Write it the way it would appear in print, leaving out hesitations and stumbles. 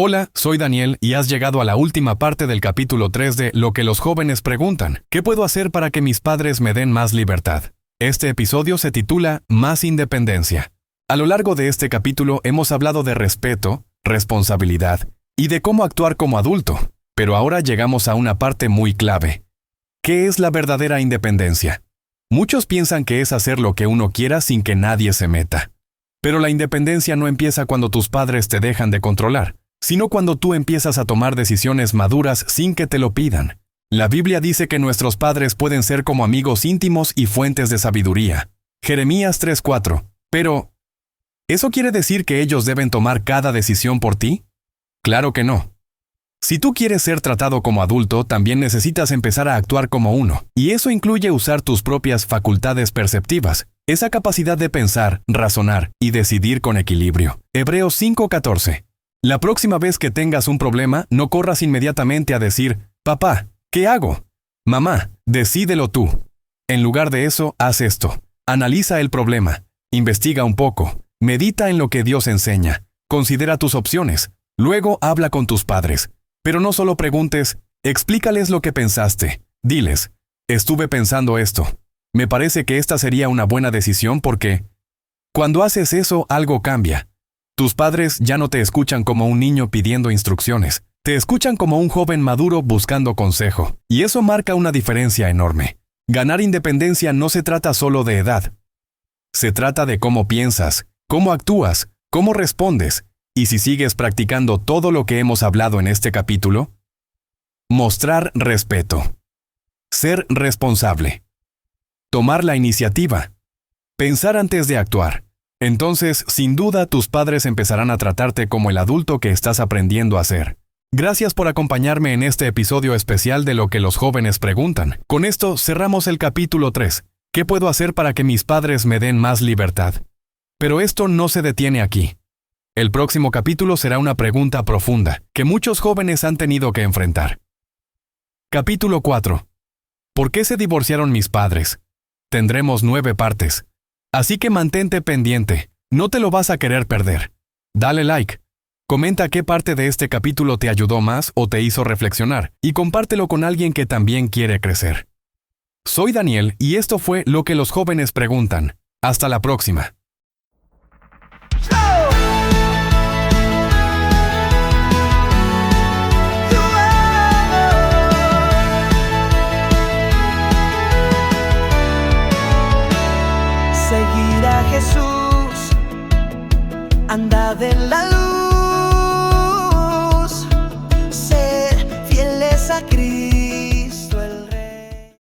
Hola, soy Daniel y has llegado a la última parte del capítulo 3 de Lo que los jóvenes preguntan. ¿Qué puedo hacer para que mis padres me den más libertad? Este episodio se titula Más independencia. A lo largo de este capítulo hemos hablado de respeto, responsabilidad y de cómo actuar como adulto. Pero ahora llegamos a una parte muy clave. ¿Qué es la verdadera independencia? Muchos piensan que es hacer lo que uno quiera sin que nadie se meta. Pero la independencia no empieza cuando tus padres te dejan de controlar, sino cuando tú empiezas a tomar decisiones maduras sin que te lo pidan. La Biblia dice que nuestros padres pueden ser como amigos íntimos y fuentes de sabiduría. Jeremías 3:4. Pero, ¿eso quiere decir que ellos deben tomar cada decisión por ti? Claro que no. Si tú quieres ser tratado como adulto, también necesitas empezar a actuar como uno, y eso incluye usar tus propias facultades perceptivas, esa capacidad de pensar, razonar y decidir con equilibrio. Hebreos 5:14. La próxima vez que tengas un problema, no corras inmediatamente a decir, «Papá, ¿qué hago? Mamá, decídelo tú». En lugar de eso, haz esto. Analiza el problema, investiga un poco, medita en lo que Dios enseña, considera tus opciones, luego habla con tus padres. Pero no solo preguntes, explícales lo que pensaste. Diles, estuve pensando esto. Me parece que esta sería una buena decisión porque cuando haces eso, algo cambia. Tus padres ya no te escuchan como un niño pidiendo instrucciones. Te escuchan como un joven maduro buscando consejo. Y eso marca una diferencia enorme. Ganar independencia no se trata solo de edad. Se trata de cómo piensas, cómo actúas, cómo respondes. Y si sigues practicando todo lo que hemos hablado en este capítulo, mostrar respeto, ser responsable, tomar la iniciativa, pensar antes de actuar. Entonces, sin duda, tus padres empezarán a tratarte como el adulto que estás aprendiendo a ser. Gracias por acompañarme en este episodio especial de Lo que los jóvenes preguntan. Con esto cerramos el capítulo 3. ¿Qué puedo hacer para que mis padres me den más libertad? Pero esto no se detiene aquí. El próximo capítulo será una pregunta profunda que muchos jóvenes han tenido que enfrentar. Capítulo 4. ¿Por qué se divorciaron mis padres? Tendremos 9 partes. Así que mantente pendiente, no te lo vas a querer perder. Dale like, comenta qué parte de este capítulo te ayudó más o te hizo reflexionar y compártelo con alguien que también quiere crecer. Soy Daniel y esto fue Lo que los jóvenes preguntan. Hasta la próxima. Seguir a Jesús, andad en la luz, ser fieles a Cristo.